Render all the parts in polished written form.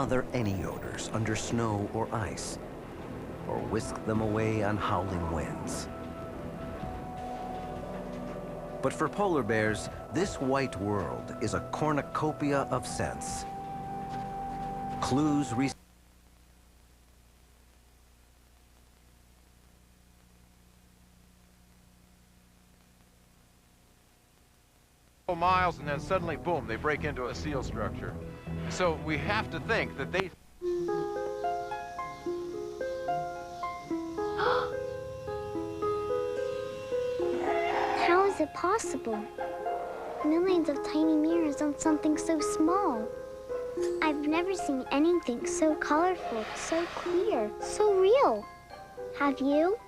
smother any odors under snow or ice, or whisk them away on howling winds. But for polar bears, this white world is a cornucopia of scents. Clues miles, and then suddenly, boom, they break into a seal structure. So we have to think that they... How is it possible? Millions of tiny mirrors on something so small. I've never seen anything so colorful, so clear, so real. Have you?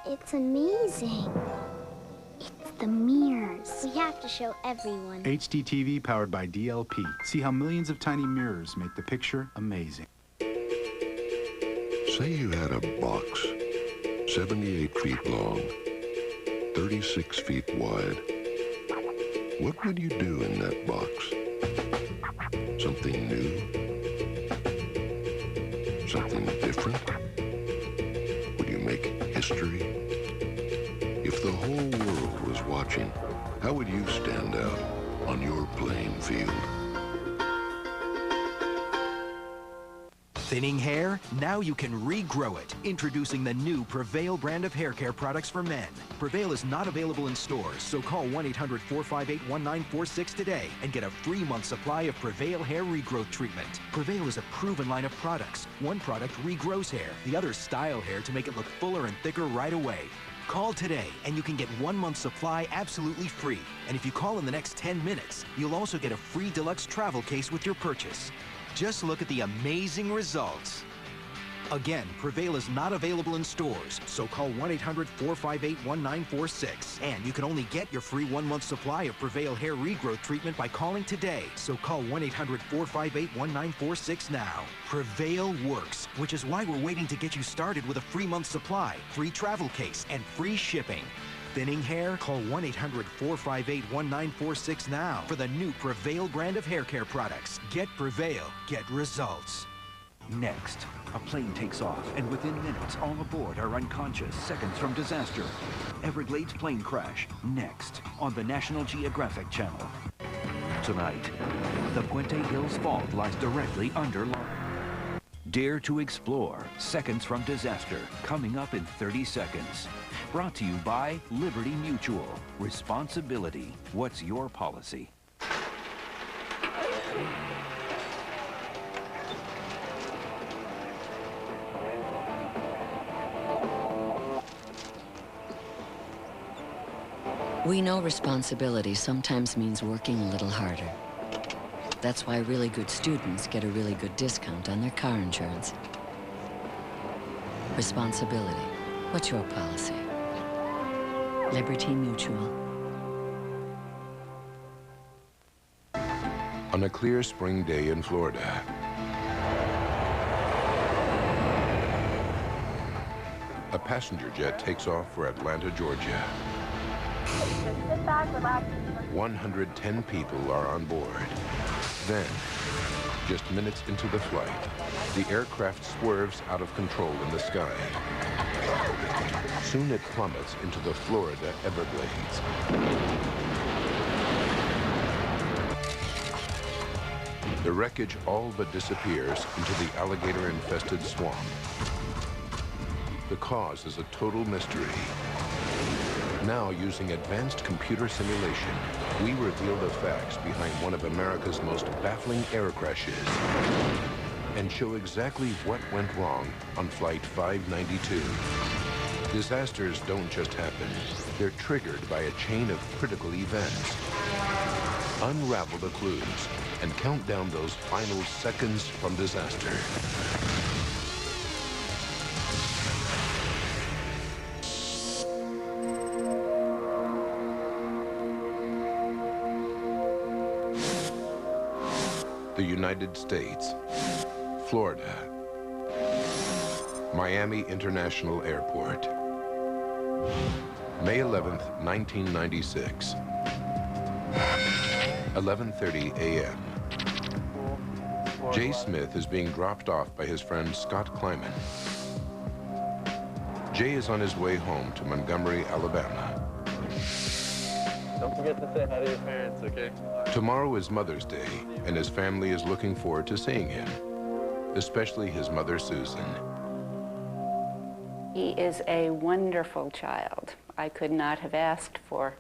It's amazing. It's the mirrors. We have to show everyone. HDTV powered by DLP. See how millions of tiny mirrors make the picture amazing. Say you had a box, 78 feet long, 36 feet wide. What would you do in that box? Something new? Something different? Would you make history? If the whole world was watching, how would you stand out on your playing field? Thinning hair? Now you can regrow it. Introducing the new Prevail brand of hair care products for men. Prevail is not available in stores, so call 1-800-458-1946 today and get a free month supply of Prevail hair regrowth treatment. Prevail is a proven line of products. One product regrows hair, the other style hair to make it look fuller and thicker right away. Call today and you can get 1 month supply absolutely free. And if you call in the next 10 minutes, you'll also get a free deluxe travel case with your purchase. Just look at the amazing results. Again, Prevail is not available in stores, so call 1-800-458-1946. And you can only get your free 1 month supply of Prevail hair regrowth treatment by calling today. So call 1-800-458-1946 now. Prevail works, which is why we're waiting to get you started with a free month supply, free travel case, and free shipping. Thinning hair? Call 1-800-458-1946 now for the new Prevail brand of hair care products. Get Prevail, get results. Next, a plane takes off, and within minutes, all aboard are unconscious, seconds from disaster. Everglades plane crash, next, on the National Geographic Channel. Tonight, the Puente Hills Fault lies directly under Long. Dare to explore, seconds from disaster, coming up in 30 seconds. Brought to you by Liberty Mutual. Responsibility. What's your policy? We know responsibility sometimes means working a little harder. That's why really good students get a really good discount on their car insurance. Responsibility. What's your policy? Liberty Mutual. On a clear spring day in Florida, a passenger jet takes off for Atlanta, Georgia. 110 people are on board. Then, just minutes into the flight, the aircraft swerves out of control in the sky. Soon it plummets into the Florida Everglades. The wreckage all but disappears into the alligator-infested swamp. The cause is a total mystery. Now, using advanced computer simulation, we reveal the facts behind one of America's most baffling air crashes and show exactly what went wrong on Flight 592. Disasters don't just happen. They're triggered by a chain of critical events. Unravel the clues and count down those final seconds from disaster. The United States, Florida, Miami International Airport, May 11th, 1996, 11:30 a.m. Jay Smith is being dropped off by his friend Scott Kleiman. Jay is on his way home to Montgomery, Alabama. Don't forget to say hi to your parents, okay? Tomorrow is Mother's Day, and his family is looking forward to seeing him, especially his mother, Susan. He is a wonderful child. I could not have asked for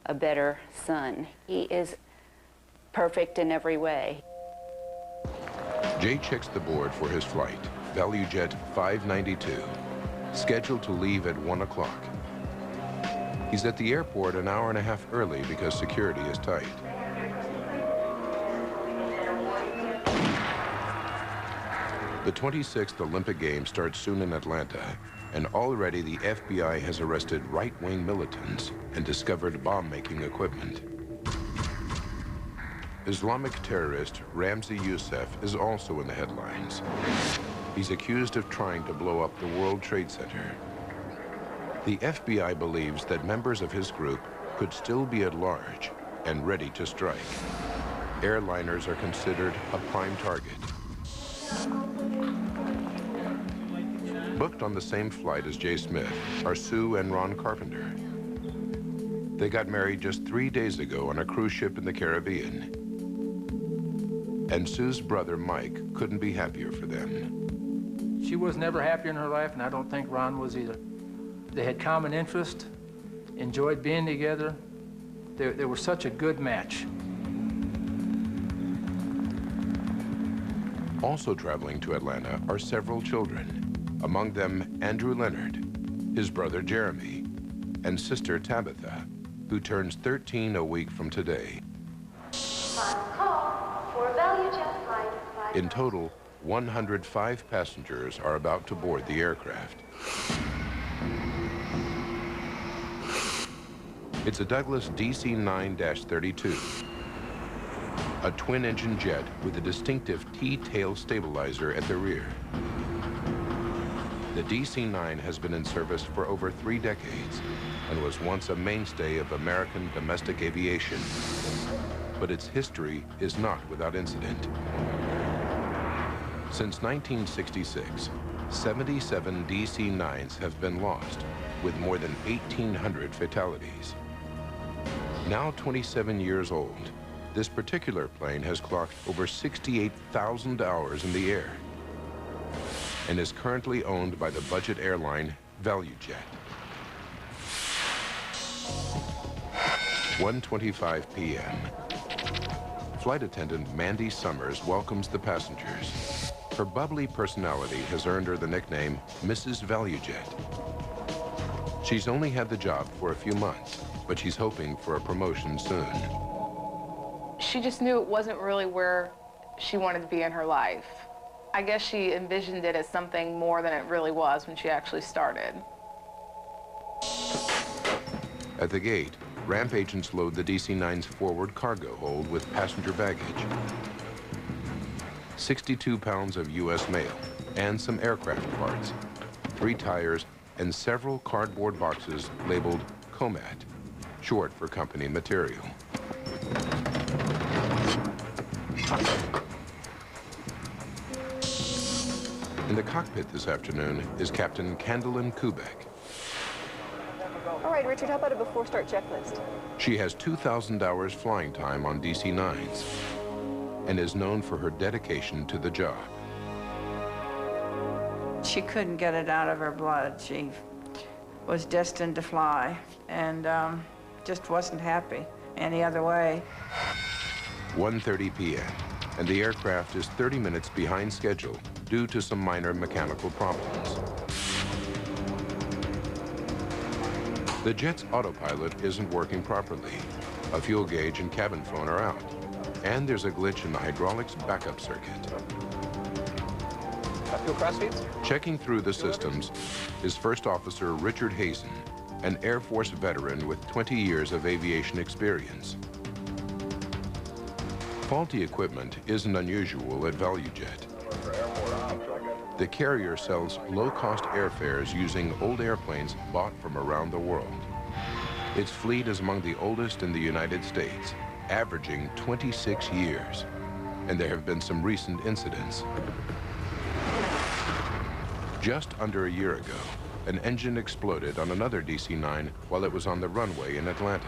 a better son. He is perfect in every way. Jay checks the board for his flight, ValueJet 592, scheduled to leave at 1 o'clock. He's at the airport an hour and a half early because security is tight. The 26th Olympic Games start soon in Atlanta, and already the FBI has arrested right-wing militants and discovered bomb-making equipment. Islamic terrorist Ramzi Youssef is also in the headlines. He's accused of trying to blow up the World Trade Center. The FBI believes that members of his group could still be at large and ready to strike. Airliners are considered a prime target. Booked on the same flight as Jay Smith are Sue and Ron Carpenter. They got married just 3 days ago on a cruise ship in the Caribbean. And Sue's brother, Mike, couldn't be happier for them. She was never happier in her life, and I don't think Ron was either. They had common interest, enjoyed being together. They were such a good match. Also traveling to Atlanta are several children, among them Andrew Leonard, his brother Jeremy, and sister Tabitha, who turns 13 a week from today. In total, 105 passengers are about to board the aircraft. It's a Douglas DC-9-32, a twin-engine jet with a distinctive T-tail stabilizer at the rear. The DC-9 has been in service for over 3 decades and was once a mainstay of American domestic aviation. But its history is not without incident. Since 1966, 77 DC-9s have been lost, with more than 1,800 fatalities. Now 27 years old, this particular plane has clocked over 68,000 hours in the air and is currently owned by the budget airline ValueJet. 1:25 p.m. Flight attendant Mandy Summers welcomes the passengers. Her bubbly personality has earned her the nickname Mrs. ValueJet. She's only had the job for a few months, but she's hoping for a promotion soon. She just knew it wasn't really where she wanted to be in her life. I guess she envisioned it as something more than it really was when she actually started. At the gate, ramp agents load the DC-9's forward cargo hold with passenger baggage. 62 pounds of U.S. mail and some aircraft parts, 3 tires, and several cardboard boxes labeled COMAT, short for company material. In the cockpit this afternoon is Captain Candelin Kubek. All right, Richard, how about a before-start checklist? She has 2,000 hours flying time on DC-9s and is known for her dedication to the job. She couldn't get it out of her blood. She was destined to fly and just wasn't happy any other way. 1:30 p.m. and the aircraft is 30 minutes behind schedule due to some minor mechanical problems. The jet's autopilot isn't working properly. A fuel gauge and cabin phone are out, and there's a glitch in the hydraulics backup circuit. Fuel cross feeds? Checking through the systems is First Officer Richard Hazen, an Air Force veteran with 20 years of aviation experience. Faulty equipment isn't unusual at ValueJet. The carrier sells low-cost airfares using old airplanes bought from around the world. Its fleet is among the oldest in the United States, averaging 26 years. and there have been some recent incidents. Just under a year ago, an engine exploded on another DC-9 while it was on the runway in Atlanta.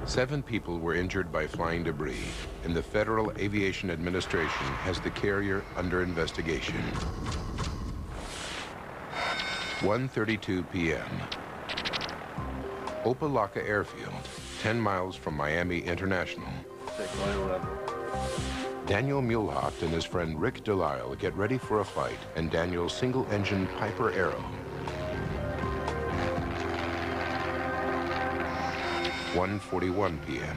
7 people were injured by flying debris, and the Federal Aviation Administration has the carrier under investigation. 1:32 p.m. Opa-locka Airfield, 10 miles from Miami International. Daniel Muehlhaupt and his friend Rick Delisle get ready for a flight in Daniel's single-engine Piper Arrow. 1:41 p.m.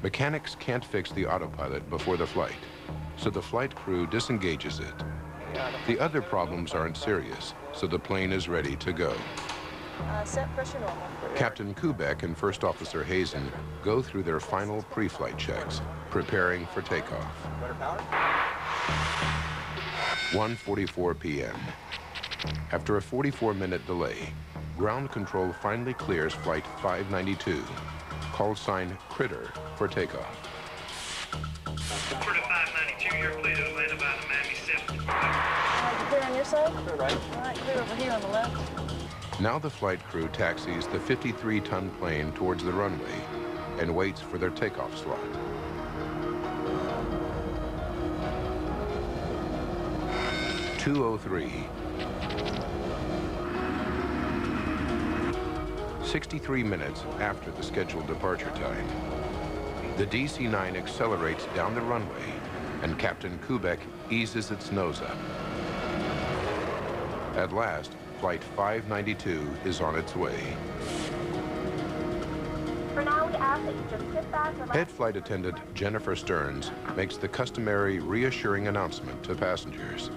Mechanics can't fix the autopilot before the flight, so the flight crew disengages it. The other problems aren't serious, so the plane is ready to go. Set pressure normal. Captain Kubek and First Officer Hazen go through their final pre-flight checks, preparing for takeoff. 1:44 p.m. After a 44-minute delay, ground control finally clears Flight 592, call sign Critter, for takeoff. Critter 592, you're clear to Atlanta by the Miami 7. Clear on your side? Clear right. All right, clear over here on the left. Now the flight crew taxis the 53-ton plane towards the runway and waits for their takeoff slot. (2:03). 63 minutes after the scheduled departure time. The DC-9 accelerates down the runway, and Captain Kubek eases its nose up. At last, Flight 592 is on its way. For now, we ask that you just sit back, relax. Head flight attendant Jennifer Stearns makes the customary reassuring announcement to passengers.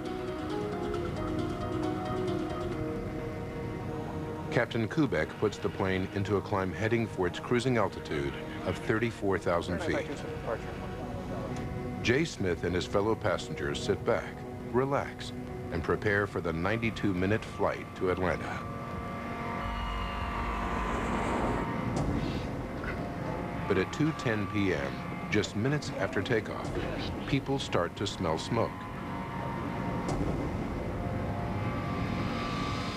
Captain Kubek puts the plane into a climb heading for its cruising altitude of 34,000 feet. Jay Smith and his fellow passengers sit back, relax, and prepare for the 92-minute flight to Atlanta. But at 2:10 p.m., just minutes after takeoff, people start to smell smoke.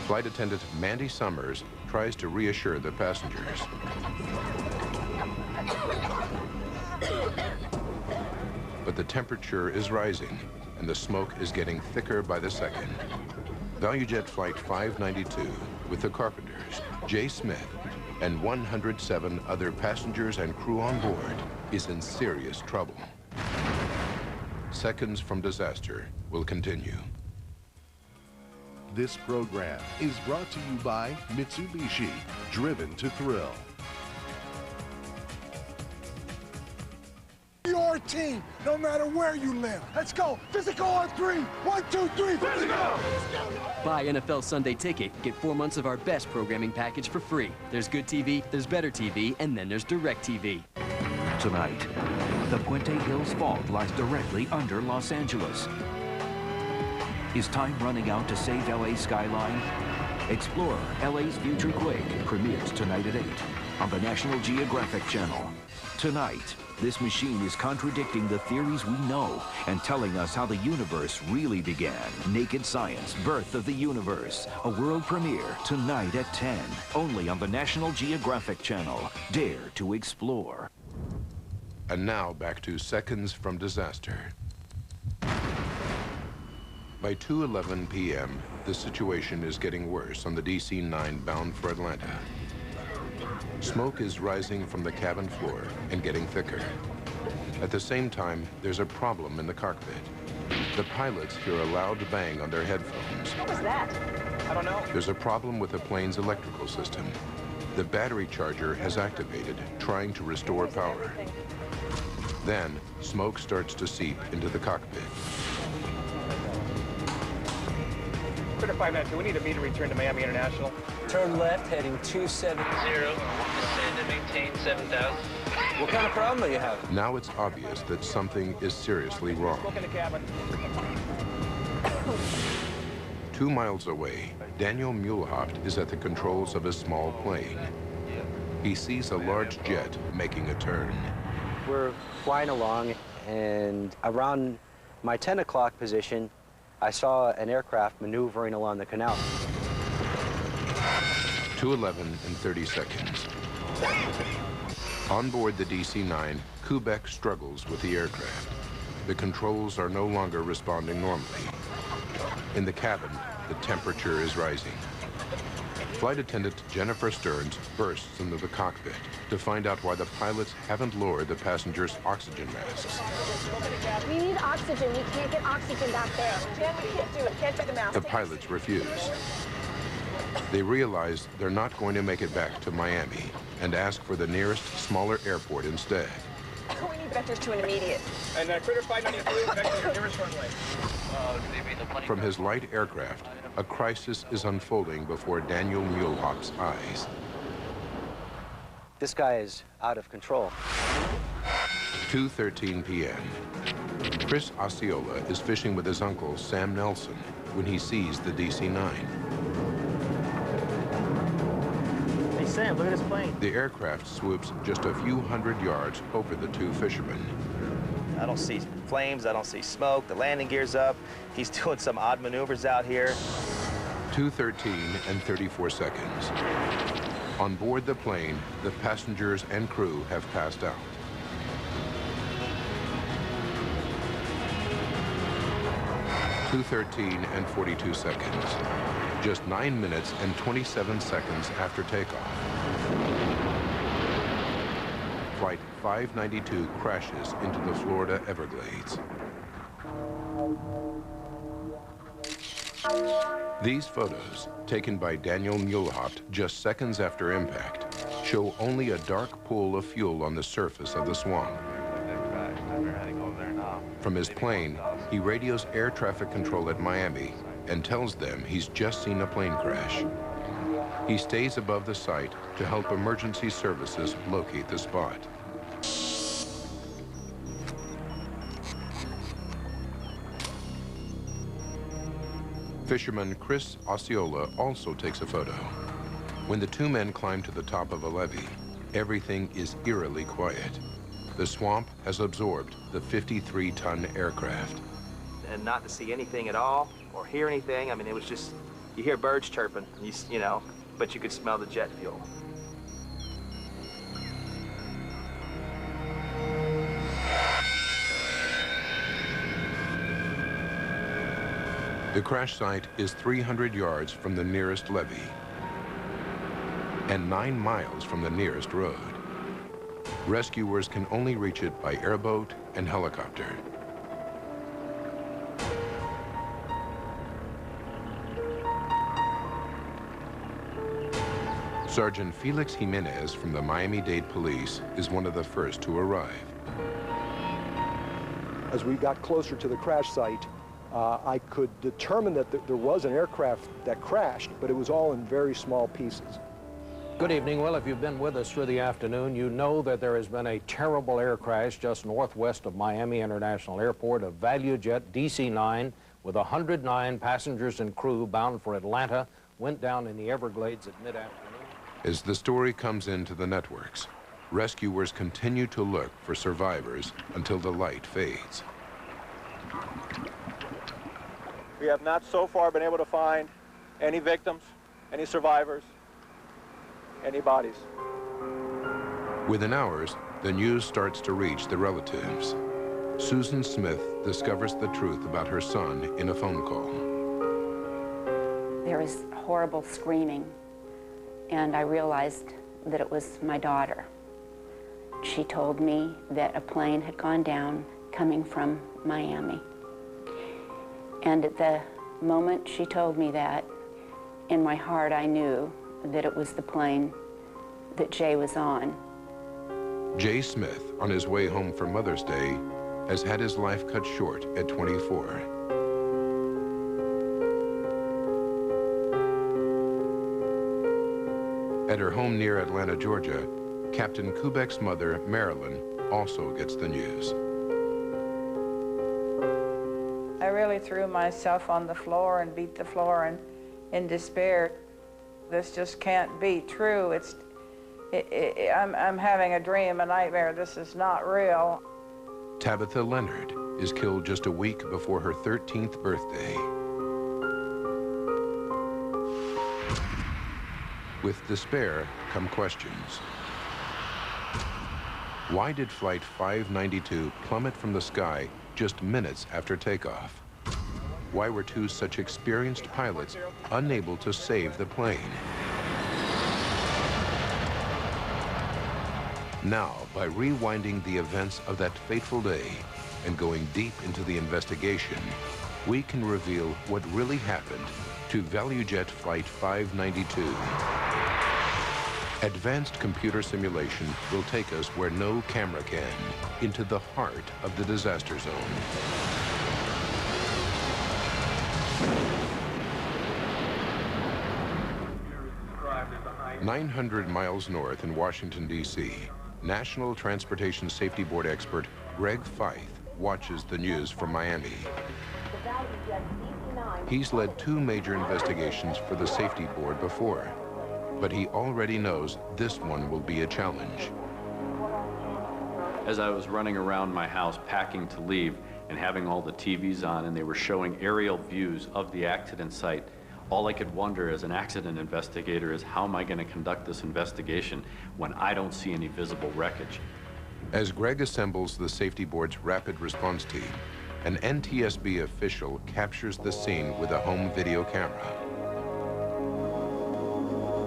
Flight attendant Mandy Summers tries to reassure the passengers. But the temperature is rising, and the smoke is getting thicker by the second. ValueJet Flight 592, with the Carpenters, Jay Smith, and 107 other passengers and crew on board, is in serious trouble. Seconds from disaster will continue. This program is brought to you by Mitsubishi, driven to thrill. Your team, no matter where you live. Let's go. Physical on 3. 1, 2, 3. Physical. Buy NFL Sunday Ticket. Get 4 months of our best programming package for free. There's good TV, there's better TV, and then there's direct TV. Tonight, the Puente Hills Fault lies directly under Los Angeles. Is time running out to save LA's skyline? Explorer, LA's Future Quake premieres tonight at 8 on the National Geographic Channel. Tonight, this machine is contradicting the theories we know and telling us how the universe really began. Naked Science, Birth of the Universe. A world premiere tonight at 10. Only on the National Geographic Channel. Dare to explore. And now back to seconds from disaster. By 2:11 p.m., the situation is getting worse on the DC-9 bound for Atlanta. Smoke is rising from the cabin floor and getting thicker. At the same time, there's a problem in the cockpit. The pilots hear a loud bang on their headphones. What was that? I don't know. There's a problem with the plane's electrical system. The battery charger has activated, trying to restore power. Then, smoke starts to seep into the cockpit. Critter 592, we need a meter return to Miami International. Turn left, heading 270. Descend and maintain 7,000. What kind of problem do you have? Now it's obvious that something is seriously wrong. Look in the cabin. 2 miles away, Daniel Muehlhaupt is at the controls of a small plane. He sees a large jet making a turn. we're flying along, and around my 10 o'clock position, I saw an aircraft maneuvering along the canal. 2:11 and 30 seconds. On board the DC-9, Kubek struggles with the aircraft. The controls are no longer responding normally. In the cabin, the temperature is rising. Flight attendant Jennifer Stearns bursts into the cockpit to find out why the pilots haven't lowered the passengers' oxygen masks. We need oxygen. We can't get oxygen back there. Jen, we can't do it. Can't take the mask. The pilots refuse. They realize they're not going to make it back to Miami and ask for the nearest, smaller airport instead. We need vectors to an immediate. And Critter 592, vector your nearest runway. From his light aircraft, a crisis is unfolding before Daniel Muehlhoff's eyes. This guy is out of control. 2:13 p.m. Chris Osceola is fishing with his uncle, Sam Nelson, when he sees the DC-9. Hey, Sam, look at this plane. The aircraft swoops just a few hundred yards over the two fishermen. I don't see flames, I don't see smoke, the landing gear's up. He's doing some odd maneuvers out here. 2:13 and 34 seconds. On board the plane, the passengers and crew have passed out. (2:13 and 42 seconds. Just 9 minutes and 27 seconds after takeoff. Flight 592 crashes into the Florida Everglades. These photos, taken by Daniel Muehlhoff just seconds after impact, show only a dark pool of fuel on the surface of the swamp. From his plane, he radios air traffic control at Miami and tells them he's just seen a plane crash. He stays above the site to help emergency services locate the spot. Fisherman Chris Osceola also takes a photo. When the two men climb to the top of a levee, everything is eerily quiet. The swamp has absorbed the 53-ton aircraft. And not to see anything at all or hear anything. I mean, it was just, you hear birds chirping, you know, but you could smell the jet fuel. The crash site is 300 yards from the nearest levee and 9 miles from the nearest road. Rescuers can only reach it by airboat and helicopter. Sergeant Felix Jimenez from the Miami-Dade Police is one of the first to arrive. As we got closer to the crash site, I could determine that there was an aircraft that crashed, but it was all in very small pieces. Good evening. Well, if you've been with us through the afternoon, you know that there has been a terrible air crash just northwest of Miami International Airport. A ValueJet DC-9 with 109 passengers and crew bound for Atlanta went down in the Everglades at mid-afternoon. As the story comes into the networks, rescuers continue to look for survivors until the light fades. We have not so far been able to find any victims, any survivors, any bodies. Within hours, the news starts to reach the relatives. Susan Smith discovers the truth about her son in a phone call. There was horrible screaming, and I realized that it was my daughter. She told me that a plane had gone down coming from Miami. And at the moment she told me that, in my heart I knew that it was the plane that Jay was on. Jay Smith, on his way home for Mother's Day, has had his life cut short at 24. At her home near Atlanta, Georgia, Captain Kubek's mother, Marilyn, also gets the news. I really threw myself on the floor and beat the floor in despair. This just can't be true. I'm having a dream, a nightmare. This is not real. Tabitha Leonard is killed just a week before her 13th birthday. With despair come questions. Why did Flight 592 plummet from the sky just minutes after takeoff? Why were two such experienced pilots unable to save the plane? Now, by rewinding the events of that fateful day and going deep into the investigation, we can reveal what really happened to ValueJet Flight 592. Advanced computer simulation will take us where no camera can, into the heart of the disaster zone. 900 miles north in Washington, D.C., National Transportation Safety Board expert Greg Feith watches the news from Miami. He's led two major investigations for the Safety Board before, but he already knows this one will be a challenge. As I was running around my house packing to leave and having all the TVs on and they were showing aerial views of the accident site, all I could wonder as an accident investigator is how am I going to conduct this investigation when I don't see any visible wreckage? As Greg assembles the Safety Board's rapid response team, an NTSB official captures the scene with a home video camera.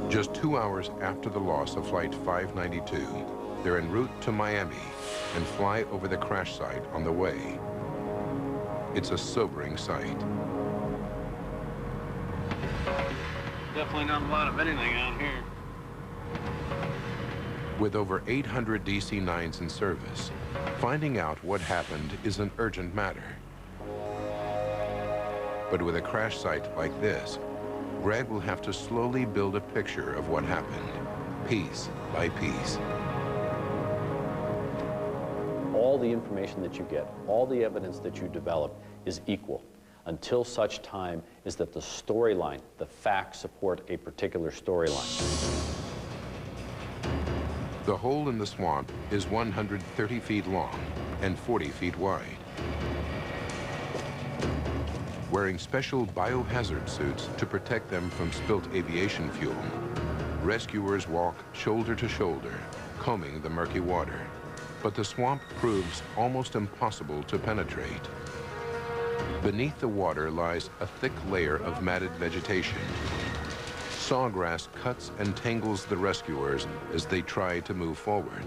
Just 2 hours after the loss of Flight 592, they're en route to Miami and fly over the crash site on the way. It's a sobering sight. Definitely not a lot of anything out here. With over 800 DC-9s in service, finding out what happened is an urgent matter. But with a crash site like this, Greg will have to slowly build a picture of what happened, piece by piece. All the information that you get, all the evidence that you develop is equal until such time is that the storyline, the facts support a particular storyline. The hole in the swamp is 130 feet long and 40 feet wide. Wearing special biohazard suits to protect them from spilt aviation fuel, rescuers walk shoulder to shoulder, combing the murky water. But the swamp proves almost impossible to penetrate. Beneath the water lies a thick layer of matted vegetation. Sawgrass cuts and tangles the rescuers as they try to move forward.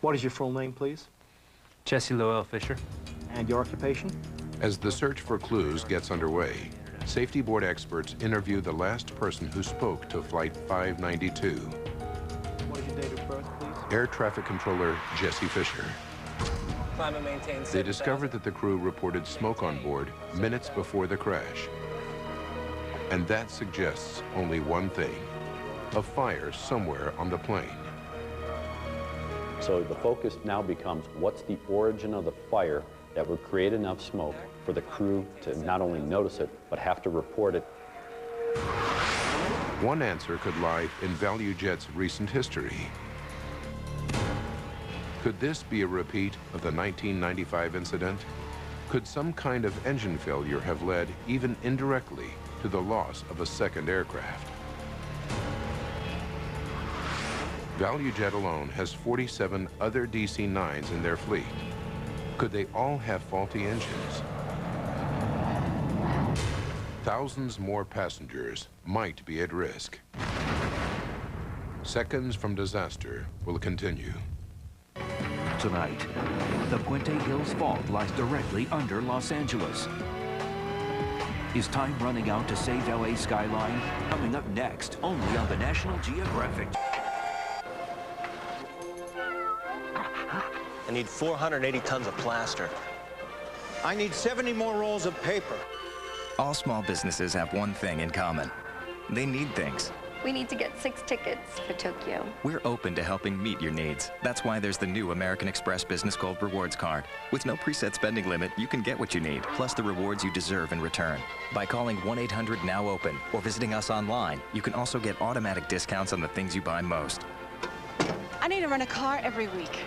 What is your full name, please? Jesse Lowell Fisher. And your occupation? As the search for clues gets underway, Safety Board experts interview the last person who spoke to Flight 592. What is your date of birth, please? Air Traffic Controller Jesse Fisher. Climate maintains. They discovered that the crew reported smoke on board minutes before the crash. And that suggests only one thing, a fire somewhere on the plane. So the focus now becomes what's the origin of the fire that would create enough smoke for the crew to not only notice it, but have to report it. One answer could lie in ValueJet's recent history. Could this be a repeat of the 1995 incident? Could some kind of engine failure have led, even indirectly, to the loss of a second aircraft? ValueJet alone has 47 other DC-9s in their fleet. Could they all have faulty engines? Thousands more passengers might be at risk. Seconds from disaster will continue. Tonight, the Puente Hills Fault lies directly under Los Angeles. Is time running out to save LA's skyline? Coming up next, only on the National Geographic. I need 480 tons of plaster. I need 70 more rolls of paper. All small businesses have one thing in common. They need things. We need to get 6 tickets for Tokyo. We're open to helping meet your needs. That's why there's the new American Express Business Gold Rewards Card. With no preset spending limit, you can get what you need, plus the rewards you deserve in return. By calling 1-800-NOW-OPEN or visiting us online, you can also get automatic discounts on the things you buy most. I need to rent a car every week.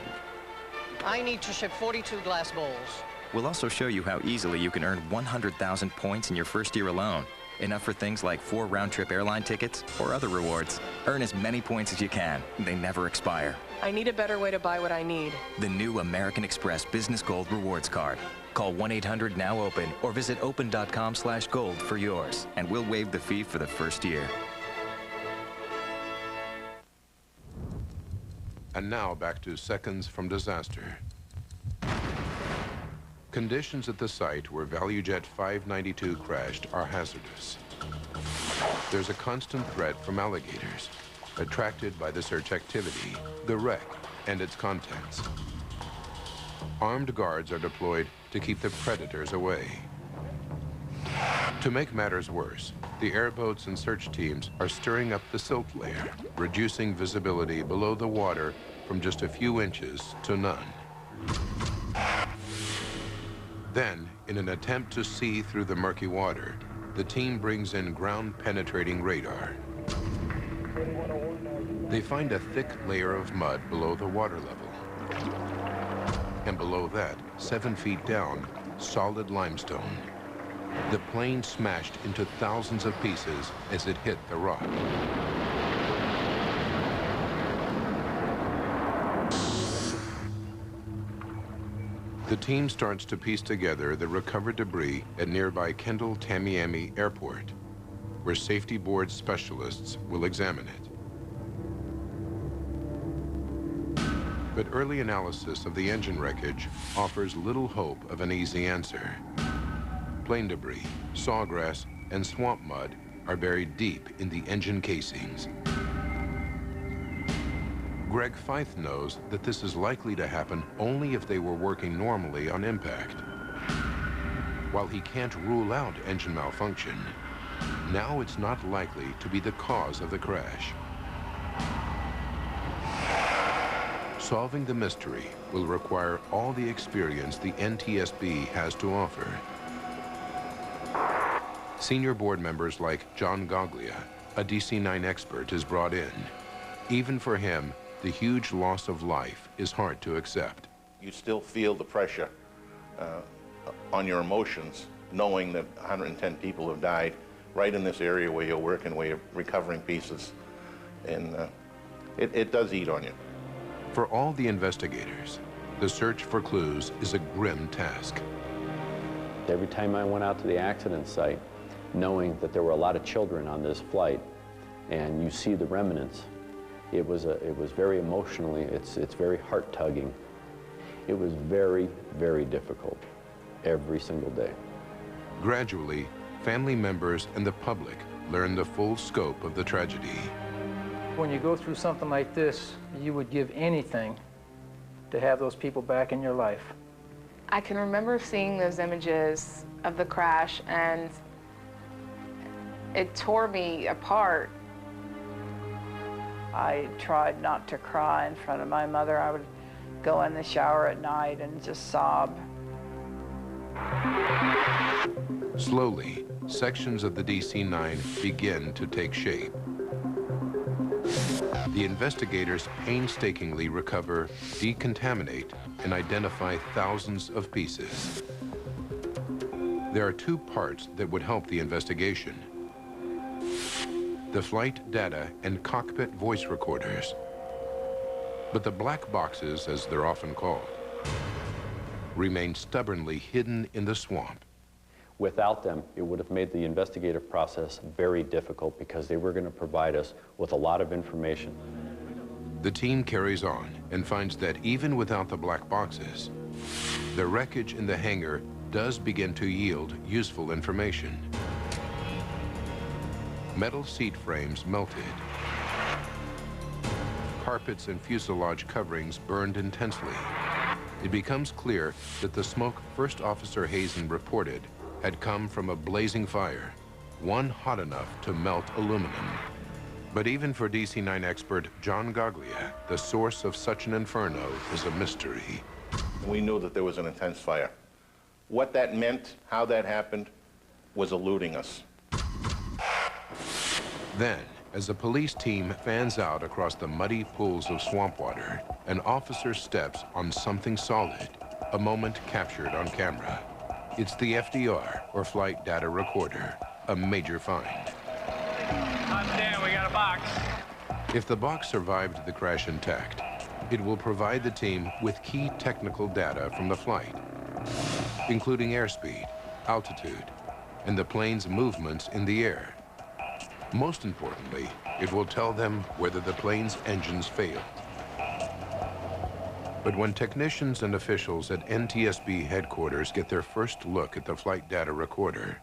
I need to ship 42 glass bowls. We'll also show you how easily you can earn 100,000 points in your first year alone. Enough for things like 4 round-trip airline tickets or other rewards. Earn as many points as you can. They never expire. I need a better way to buy what I need. The new American Express Business Gold Rewards Card. Call 1-800-NOW-OPEN or visit open.com/gold for yours, and we'll waive the fee for the first year. And now back to seconds from disaster. Conditions at the site where ValueJet 592 crashed are hazardous. There's a constant threat from alligators, attracted by the search activity, the wreck, and its contents. Armed guards are deployed to keep the predators away. To make matters worse, the airboats and search teams are stirring up the silt layer, reducing visibility below the water from just a few inches to none. Then, in an attempt to see through the murky water, the team brings in ground-penetrating radar. They find a thick layer of mud below the water level. And below that, 7 feet down, solid limestone. The plane smashed into thousands of pieces as it hit the rock. The team starts to piece together the recovered debris at nearby Kendall Tamiami Airport, where safety board specialists will examine it. But early analysis of the engine wreckage offers little hope of an easy answer. Plane debris, sawgrass, and swamp mud are buried deep in the engine casings. Greg Feith knows that this is likely to happen only if they were working normally on impact. While he can't rule out engine malfunction, now it's not likely to be the cause of the crash. Solving the mystery will require all the experience the NTSB has to offer. Senior board members like John Goglia, a DC-9 expert, is brought in. Even for him, the huge loss of life is hard to accept. You still feel the pressure on your emotions, knowing that 110 people have died right in this area where you're working, where you're recovering pieces. And it does eat on you. For all the investigators, the search for clues is a grim task. Every time I went out to the accident site, knowing that there were a lot of children on this flight, and you see the remnants, it was very emotionally, it's very heart-tugging. It was very, very difficult every single day. Gradually, family members and the public learn the full scope of the tragedy. When you go through something like this, you would give anything to have those people back in your life. I can remember seeing those images of the crash, and it tore me apart. I tried not to cry in front of my mother. I would go in the shower at night and just sob. Slowly, sections of the DC-9 begin to take shape. The investigators painstakingly recover, decontaminate, and identify thousands of pieces. There are 2 parts that would help the investigation: the flight data and cockpit voice recorders. But the black boxes, as they're often called, remain stubbornly hidden in the swamp. Without them, it would have made the investigative process very difficult because they were going to provide us with a lot of information. The team carries on and finds that even without the black boxes, the wreckage in the hangar does begin to yield useful information. Metal seat frames melted. Carpets and fuselage coverings burned intensely. It becomes clear that the smoke First Officer Hazen reported had come from a blazing fire, one hot enough to melt aluminum. But even for DC-9 expert John Gaglia, the source of such an inferno is a mystery. We knew that there was an intense fire. What that meant, how that happened, was eluding us. Then, as a police team fans out across the muddy pools of swamp water, an officer steps on something solid, a moment captured on camera. It's the FDR, or Flight Data Recorder, a major find. Damn, we got a box. If the box survived the crash intact, it will provide the team with key technical data from the flight, including airspeed, altitude, and the plane's movements in the air. Most importantly, it will tell them whether the plane's engines failed. But when technicians and officials at NTSB headquarters get their first look at the flight data recorder,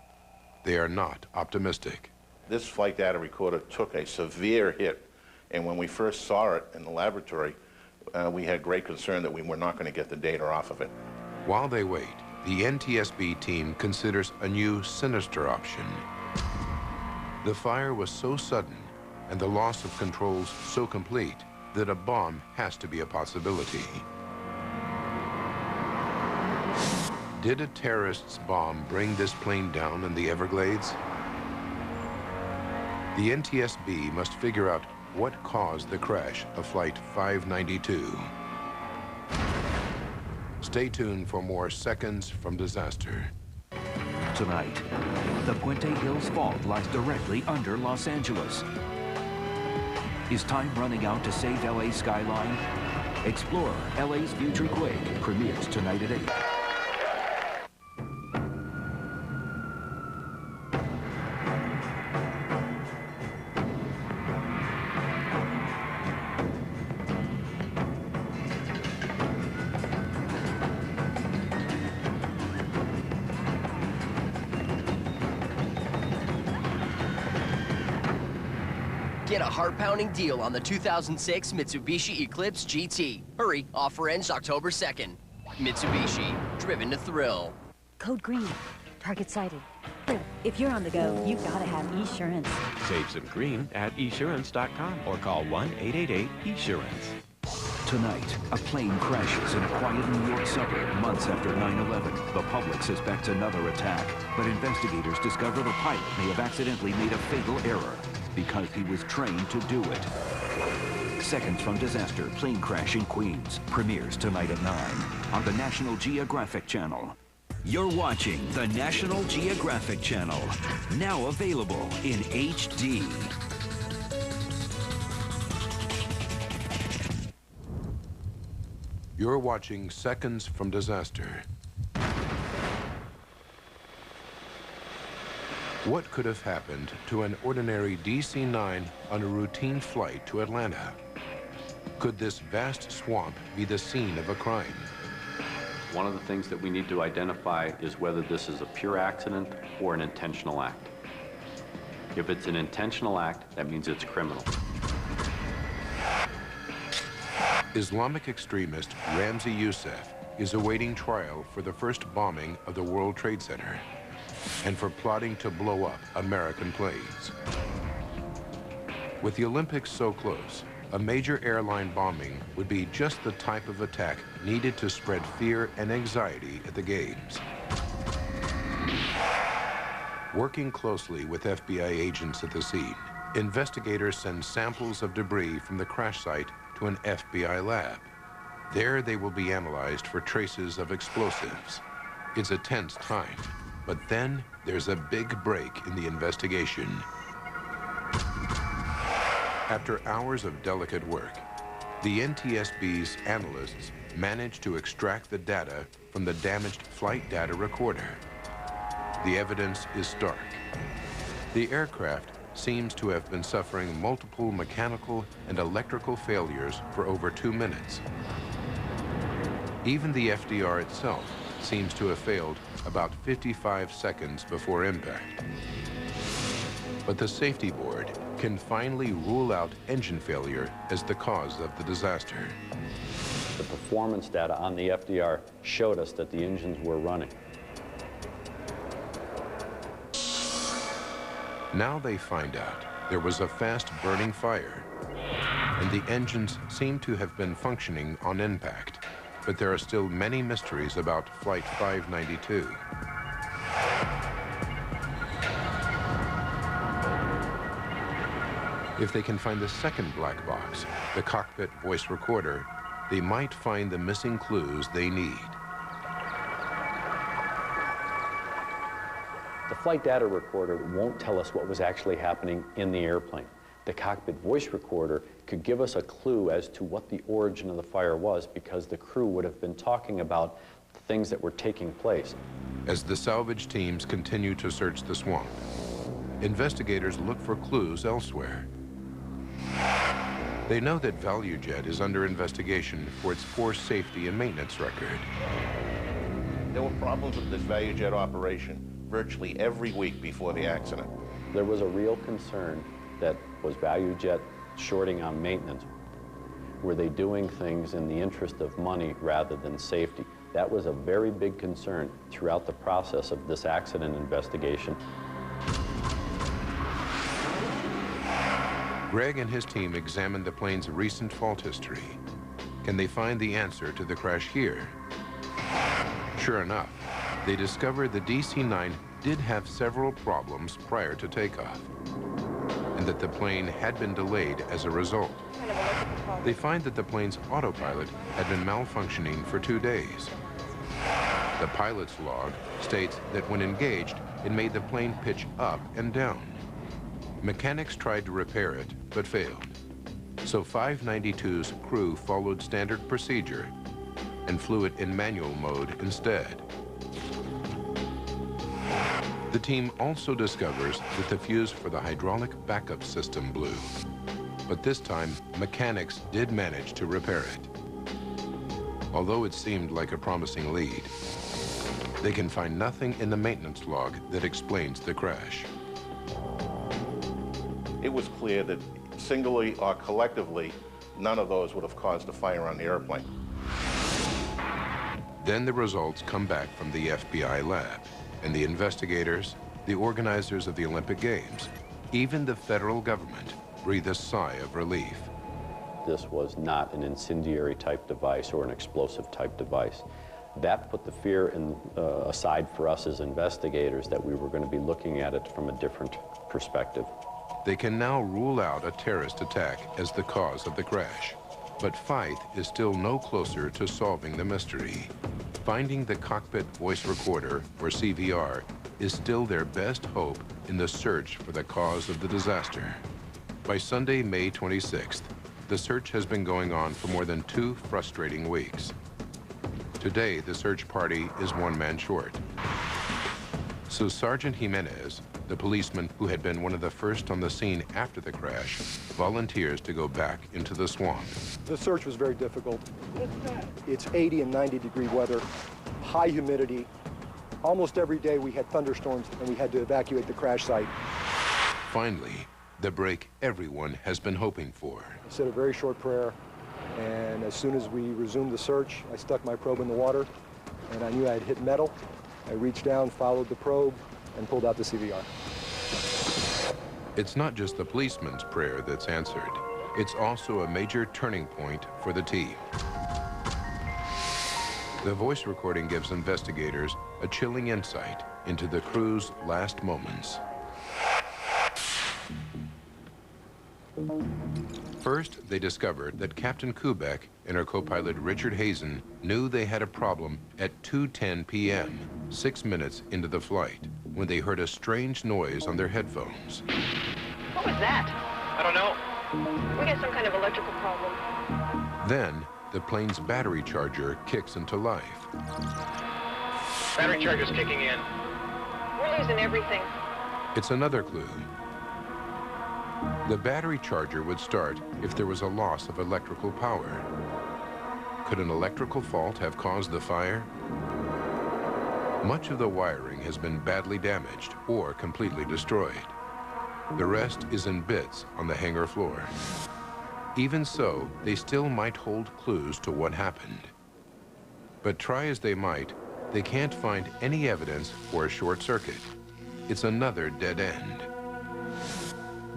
they are not optimistic. This flight data recorder took a severe hit, and when we first saw it in the laboratory, we had great concern that we were not going to get the data off of it. While they wait, the NTSB team considers a new, sinister option. The fire was so sudden and the loss of controls so complete that a bomb has to be a possibility. Did a terrorist's bomb bring this plane down in the Everglades? The NTSB must figure out what caused the crash of Flight 592. Stay tuned for more Seconds from Disaster. Tonight, the Puente Hills Fault lies directly under Los Angeles. Is time running out to save LA's skyline? Explorer, LA's Future Quake premieres tonight at 8. Get a heart-pounding deal on the 2006 Mitsubishi Eclipse GT. Hurry, offer ends October 2nd. Mitsubishi, driven to thrill. Code green. Target sighted. If you're on the go, you've got to have Esurance. Save some green at esurance.com or call 1-888-ESURANCE. Tonight, a plane crashes in a quiet New York suburb months after 9/11. The public suspects another attack, but investigators discover the pilot may have accidentally made a fatal error because he was trained to do it. Seconds from Disaster, plane crash in Queens, premieres tonight at 9 on the National Geographic Channel. You're watching the National Geographic Channel, now available in HD. You're watching Seconds from Disaster. What could have happened to an ordinary DC-9 on a routine flight to Atlanta? Could this vast swamp be the scene of a crime? One of the things that we need to identify is whether this is a pure accident or an intentional act. If it's an intentional act, that means it's criminal. Islamic extremist Ramzi Youssef is awaiting trial for the first bombing of the World Trade Center and for plotting to blow up American planes. With the Olympics so close, a major airline bombing would be just the type of attack needed to spread fear and anxiety at the Games. Working closely with FBI agents at the scene, investigators send samples of debris from the crash site to an FBI lab. There they will be analyzed for traces of explosives. It's a tense time, but then there's a big break in the investigation. After hours of delicate work, the NTSB's analysts managed to extract the data from the damaged flight data recorder. The evidence is stark. The aircraft seems to have been suffering multiple mechanical and electrical failures for over 2 minutes. Even the FDR itself seems to have failed about 55 seconds before impact. But the safety board can finally rule out engine failure as the cause of the disaster. The performance data on the FDR showed us that the engines were running. Now they find out there was a fast-burning fire, and the engines seem to have been functioning on impact. But there are still many mysteries about Flight 592. If they can find the second black box, the cockpit voice recorder, they might find the missing clues they need. The flight data recorder won't tell us what was actually happening in the airplane. The cockpit voice recorder could give us a clue as to what the origin of the fire was, because the crew would have been talking about the things that were taking place. As the salvage teams continue to search the swamp, investigators look for clues elsewhere. They know that ValueJet is under investigation for its poor safety and maintenance record. There were problems with this ValueJet operation virtually every week before the accident. There was a real concern that was ValueJet shorting on maintenance. Were they doing things in the interest of money rather than safety? That was a very big concern throughout the process of this accident investigation. Greg and his team examined the plane's recent fault history. Can they find the answer to the crash here? Sure enough, they discovered the DC-9 did have several problems prior to takeoff, and that the plane had been delayed as a result. They find that the plane's autopilot had been malfunctioning for 2 days. The pilot's log states that when engaged, it made the plane pitch up and down. Mechanics tried to repair it, but failed. So 592's crew followed standard procedure and flew it in manual mode instead. The team also discovers that the fuse for the hydraulic backup system blew. But this time, mechanics did manage to repair it. Although it seemed like a promising lead, they can find nothing in the maintenance log that explains the crash. It was clear that singly or collectively, none of those would have caused a fire on the airplane. Then the results come back from the FBI lab, and the investigators, the organizers of the Olympic Games, even the federal government breathe a sigh of relief. This was not an incendiary type device or an explosive type device. That put the fear aside for us as investigators that we were going to be looking at it from a different perspective. They can now rule out a terrorist attack as the cause of the crash. But Faith is still no closer to solving the mystery. Finding the cockpit voice recorder, or CVR, is still their best hope in the search for the cause of the disaster. By Sunday, May 26th, the search has been going on for more than 2 frustrating weeks. Today, the search party is 1 man short. So Sergeant Jimenez, the policeman who had been one of the first on the scene after the crash, volunteers to go back into the swamp. The search was very difficult. It's 80 and 90 degree weather, high humidity. Almost every day we had thunderstorms and we had to evacuate the crash site. Finally, the break everyone has been hoping for. I said a very short prayer, and as soon as we resumed the search, I stuck my probe in the water, and I knew I had hit metal. I reached down, followed the probe, and pulled out the CVR. It's not just the policeman's prayer that's answered. It's also a major turning point for the team. The voice recording gives investigators a chilling insight into the crew's last moments. First, they discovered that Captain Kubek and her co-pilot Richard Hazen knew they had a problem at 2:10 p.m., 6 minutes into the flight, when they heard a strange noise on their headphones. What was that? I don't know. We got some kind of electrical problem. Then, the plane's battery charger kicks into life. Battery charger's kicking in. We're losing everything. It's another clue. The battery charger would start if there was a loss of electrical power. Could an electrical fault have caused the fire? Much of the wiring has been badly damaged or completely destroyed. The rest is in bits on the hangar floor. Even so, they still might hold clues to what happened. But try as they might, they can't find any evidence for a short circuit. It's another dead end.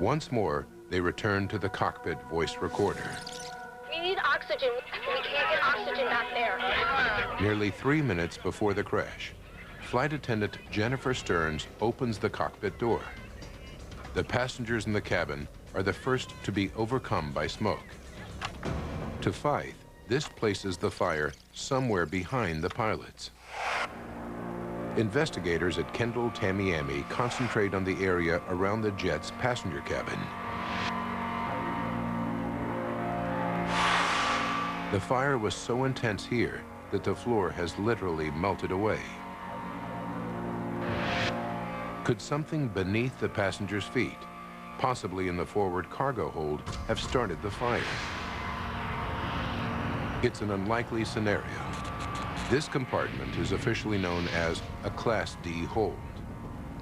Once more, they return to the cockpit voice recorder. We need oxygen. We can't get oxygen back there. Nearly 3 minutes before the crash, Flight Attendant Jennifer Stearns opens the cockpit door. The passengers in the cabin are the first to be overcome by smoke. To Fythe, this places the fire somewhere behind the pilots. Investigators at Kendall Tamiami concentrate on the area around the jet's passenger cabin. The fire was so intense here that the floor has literally melted away. Could something beneath the passenger's feet, possibly in the forward cargo hold, have started the fire? It's an unlikely scenario. This compartment is officially known as a Class D hold.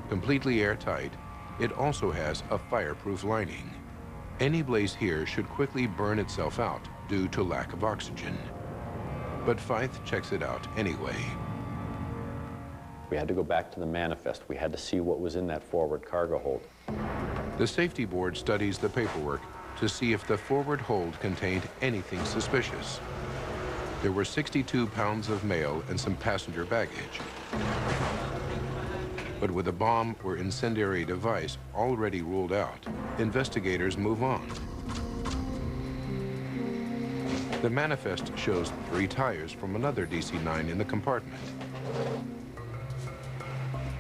Completely airtight, it also has a fireproof lining. Any blaze here should quickly burn itself out due to lack of oxygen. But Fythe checks it out anyway. We had to go back to the manifest. We had to see what was in that forward cargo hold. The safety board studies the paperwork to see if the forward hold contained anything suspicious. There were 62 pounds of mail and some passenger baggage. But with a bomb or incendiary device already ruled out, investigators move on. The manifest shows 3 tires from another DC-9 in the compartment.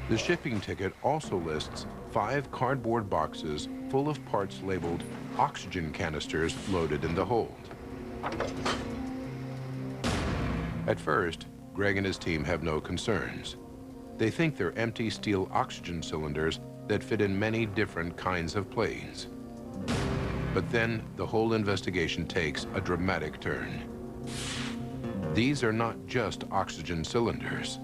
The shipping ticket also lists 5 cardboard boxes full of parts labeled oxygen canisters loaded in the hold. At first, Greg and his team have no concerns. They think they're empty steel oxygen cylinders that fit in many different kinds of planes. But then the whole investigation takes a dramatic turn. These are not just oxygen cylinders.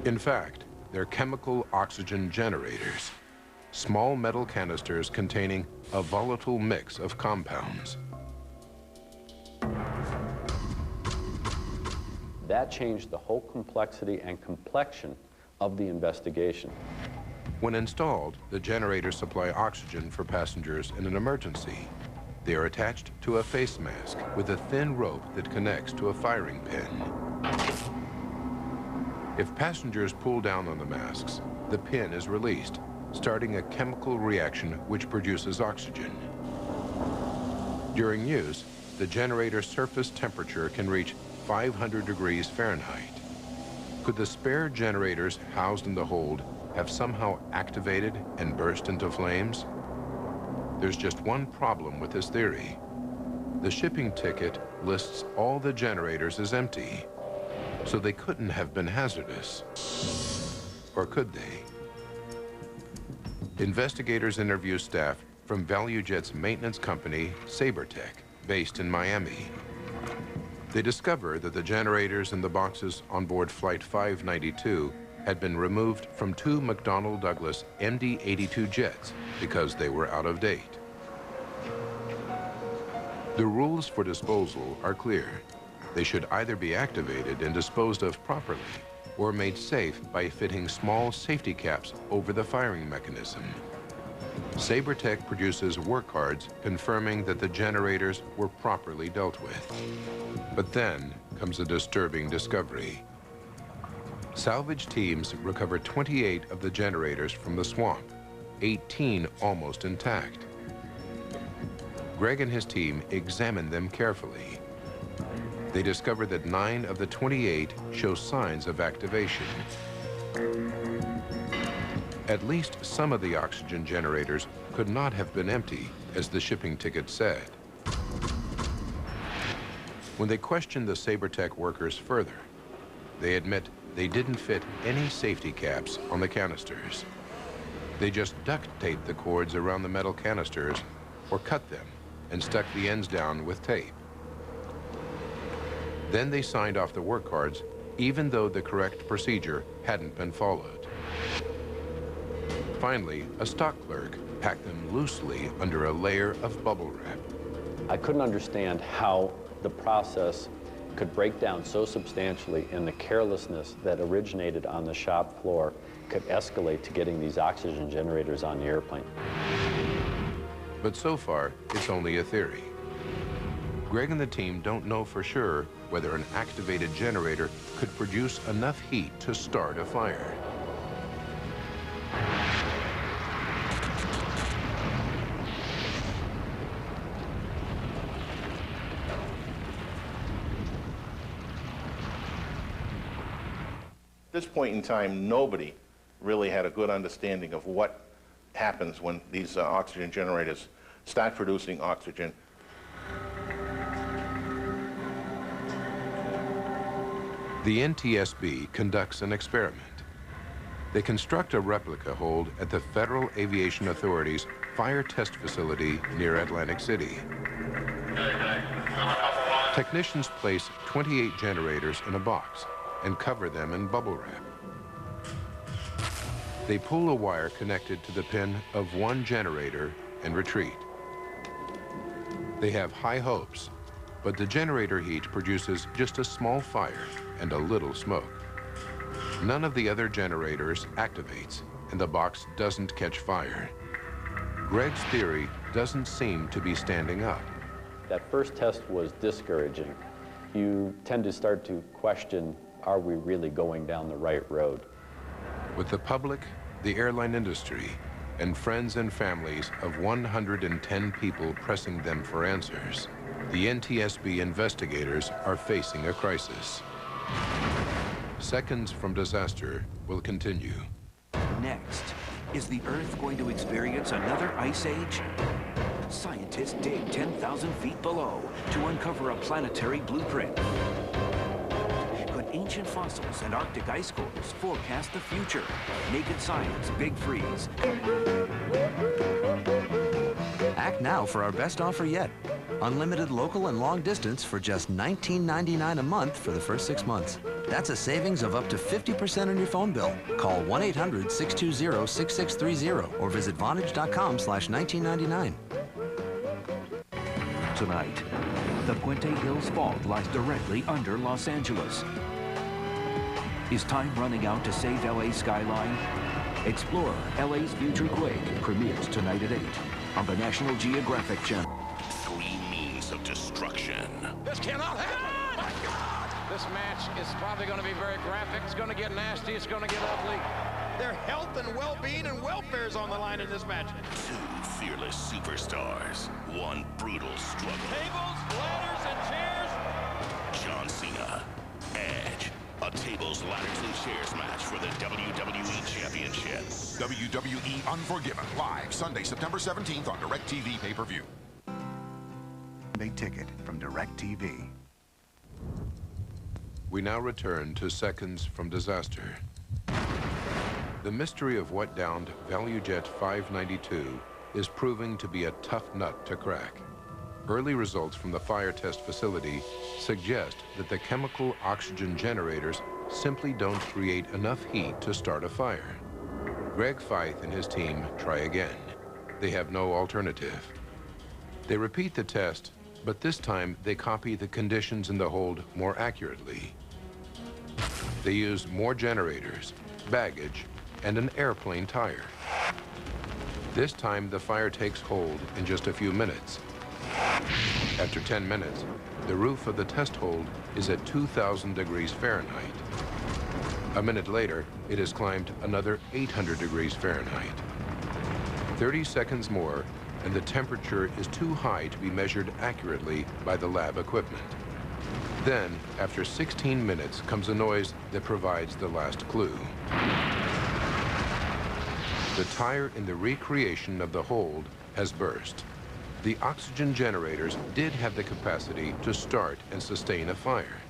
In fact, they're chemical oxygen generators, small metal canisters containing a volatile mix of compounds. That changed the whole complexity and complexion of the investigation. When installed, the generators supply oxygen for passengers in an emergency. They are attached to a face mask with a thin rope that connects to a firing pin. If passengers pull down on the masks, the pin is released, starting a chemical reaction which produces oxygen. During use, the generator's surface temperature can reach 500 degrees Fahrenheit. Could the spare generators housed in the hold have somehow activated and burst into flames? There's just one problem with this theory. The shipping ticket lists all the generators as empty, so they couldn't have been hazardous. Or could they? Investigators interview staff from ValueJet's maintenance company, SaberTech, based in Miami. They discover that the generators in the boxes on board Flight 592 had been removed from 2 McDonnell Douglas MD-82 jets because they were out of date. The rules for disposal are clear. They should either be activated and disposed of properly or made safe by fitting small safety caps over the firing mechanism. SaberTech produces work cards confirming that the generators were properly dealt with. But then comes a disturbing discovery. Salvage teams recover 28 of the generators from the swamp, 18 almost intact. Greg and his team examined them carefully. They discovered that 9 of the 28 show signs of activation. At least some of the oxygen generators could not have been empty, as the shipping ticket said. When they questioned the SaberTech workers further, they admit they didn't fit any safety caps on the canisters. They just duct taped the cords around the metal canisters or cut them and stuck the ends down with tape. Then they signed off the work cards, even though the correct procedure hadn't been followed. Finally, a stock clerk packed them loosely under a layer of bubble wrap. I couldn't understand how the process could break down so substantially, and the carelessness that originated on the shop floor could escalate to getting these oxygen generators on the airplane. But so far, it's only a theory. Greg and the team don't know for sure whether an activated generator could produce enough heat to start a fire. At this point in time, nobody really had a good understanding of what happens when these oxygen generators start producing oxygen. The NTSB conducts an experiment. They construct a replica hold at the Federal Aviation Authority's fire test facility near Atlantic City. Technicians place 28 generators in a box and cover them in bubble wrap. They pull a wire connected to the pin of one generator and retreat. They have high hopes, but the generator heat produces just a small fire and a little smoke. None of the other generators activates, and the box doesn't catch fire. Greg's theory doesn't seem to be standing up. That first test was discouraging. You tend to start to question, are we really going down the right road? With the public, the airline industry, and friends and families of 110 people pressing them for answers, the NTSB investigators are facing a crisis. Seconds from disaster will continue. Next, is the Earth going to experience another ice age? Scientists dig 10,000 feet below to uncover a planetary blueprint. Could ancient fossils and Arctic ice cores forecast the future? Naked Science Big Freeze. Act now for our best offer yet. Unlimited local and long distance for just $19.99 a month for the first 6 months. That's a savings of up to 50% on your phone bill. Call 1-800-620-6630 or visit Vonage.com/1999. Tonight, the Puente Hills Fault lies directly under Los Angeles. Is time running out to save LA's skyline? Explore LA's Future Quake premieres tonight at 8 on the National Geographic Channel. Three means of destruction. This cannot happen! Oh my God! This match is probably going to be very graphic. It's going to get nasty. It's going to get ugly. Their health and well-being and welfare is on the line in this match. Two fearless superstars. One brutal struggle. Tables, ladders, and chairs. John Cena, Edge. A tables, ladders, and chairs match for the WWE Championship. WWE Unforgiven, live Sunday, September 17th on DirecTV pay-per-view. A ticket from DirecTV. We now return to seconds from disaster. The mystery of what downed ValueJet 592 is proving to be a tough nut to crack. Early results from the fire test facility suggest that the chemical oxygen generators simply don't create enough heat to start a fire. Greg Feith and his team try again. They have no alternative. They repeat the test, but this time they copy the conditions in the hold more accurately. They use more generators, baggage, and an airplane tire. This time the fire takes hold in just a few minutes. After 10 minutes, the roof of the test hold is at 2,000 degrees Fahrenheit. A minute later, it has climbed another 800 degrees Fahrenheit. 30 seconds more, and the temperature is too high to be measured accurately by the lab equipment. Then, after 16 minutes, comes a noise that provides the last clue. The tire in the recreation of the hold has burst. The oxygen generators did have the capacity to start and sustain a fire.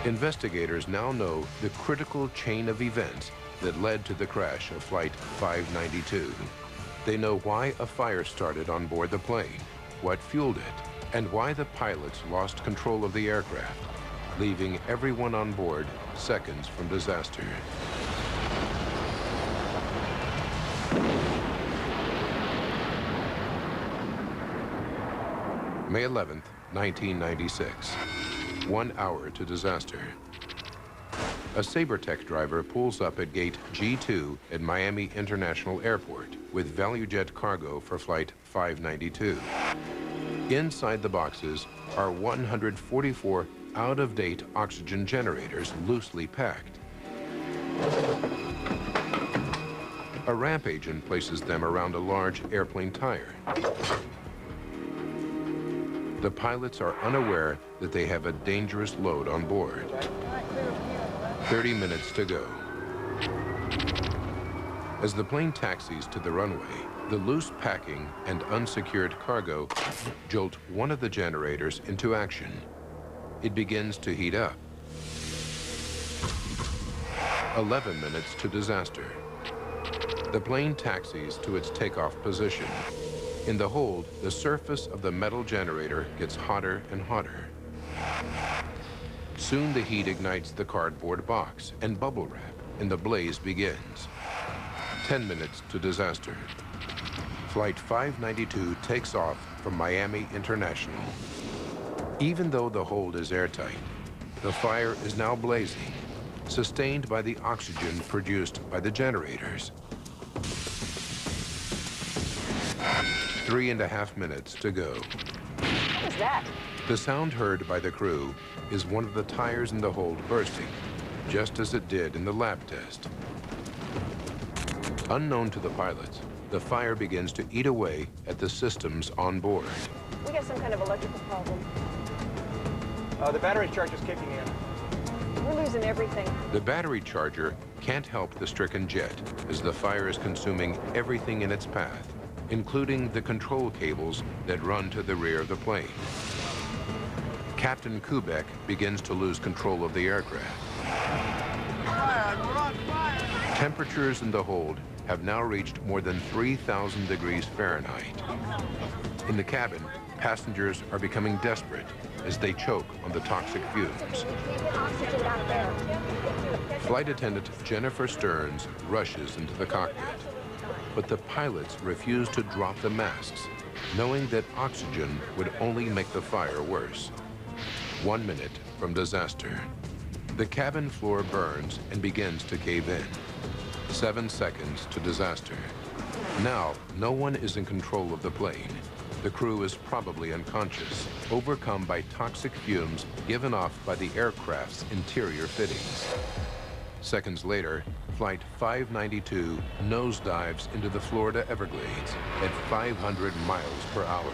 Investigators now know the critical chain of events that led to the crash of Flight 592. They know why a fire started on board the plane, what fueled it, and why the pilots lost control of the aircraft, leaving everyone on board seconds from disaster. May 11th, 1996. 1 hour to disaster. A SaberTech driver pulls up at gate G2 at Miami International Airport with ValueJet cargo for flight 592. Inside the boxes are 144 out-of-date oxygen generators loosely packed. A ramp agent places them around a large airplane tire. The pilots are unaware that they have a dangerous load on board. 30 minutes to go. As the plane taxis to the runway, the loose packing and unsecured cargo jolt one of the generators into action. It begins to heat up. 11 minutes to disaster. The plane taxis to its takeoff position. In the hold, the surface of the metal generator gets hotter and hotter. Soon the heat ignites the cardboard box and bubble wrap, and the blaze begins. 10 minutes to disaster. Flight 592 takes off from Miami International. Even though the hold is airtight, the fire is now blazing, sustained by the oxygen produced by the generators. 3.5 minutes to go. What was that? The sound heard by the crew is one of the tires in the hold bursting, just as it did in the lab test. Unknown to the pilots, the fire begins to eat away at the systems on board. We got some kind of electrical problem. The battery charge is kicking in. We're losing everything. The battery charger can't help the stricken jet as the fire is consuming everything in its path, including the control cables that run to the rear of the plane. Captain Kubek begins to lose control of the aircraft. We're on fire! Temperatures in the hold have now reached more than 3,000 degrees Fahrenheit. In the cabin, passengers are becoming desperate as they choke on the toxic fumes. Flight attendant Jennifer Stearns rushes into the cockpit, but the pilots refuse to drop the masks, knowing that oxygen would only make the fire worse. 1 minute from disaster. The cabin floor burns and begins to cave in. 7 seconds to disaster. Now, no one is in control of the plane. The crew is probably unconscious, overcome by toxic fumes given off by the aircraft's interior fittings. Seconds later, Flight 592 nosedives into the Florida Everglades at 500 miles per hour.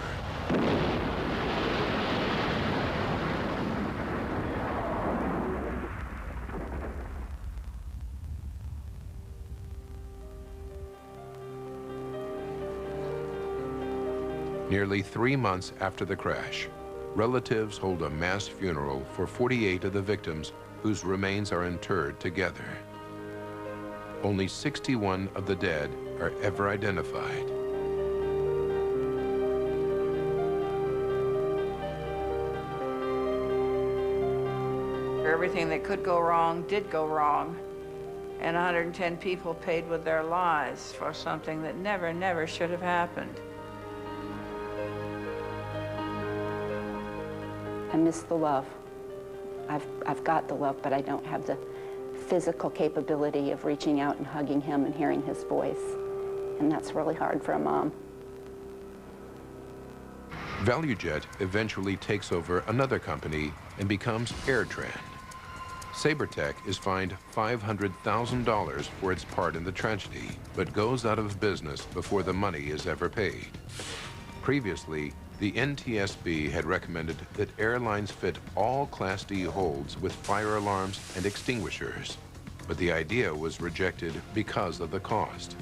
Nearly 3 months after the crash, relatives hold a mass funeral for 48 of the victims whose remains are interred together. Only 61 of the dead are ever identified. Everything that could go wrong did go wrong. And 110 people paid with their lives for something that never, never should have happened. I miss the love. I've got the love, but I don't have the physical capability of reaching out and hugging him and hearing his voice. And that's really hard for a mom. ValueJet eventually takes over another company and becomes AirTran. SaberTech is fined $500,000 for its part in the tragedy, but goes out of business before the money is ever paid. Previously, the NTSB had recommended that airlines fit all Class D holds with fire alarms and extinguishers, but the idea was rejected because of the cost.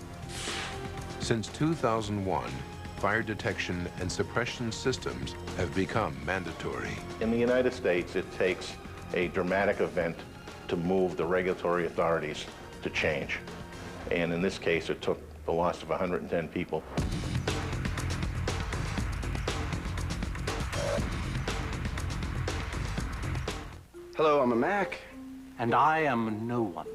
Since 2001, fire detection and suppression systems have become mandatory. In the United States, it takes a dramatic event to move the regulatory authorities to change. And in this case, it took the loss of 110 people. Hello, I'm a Mac. And I am no one.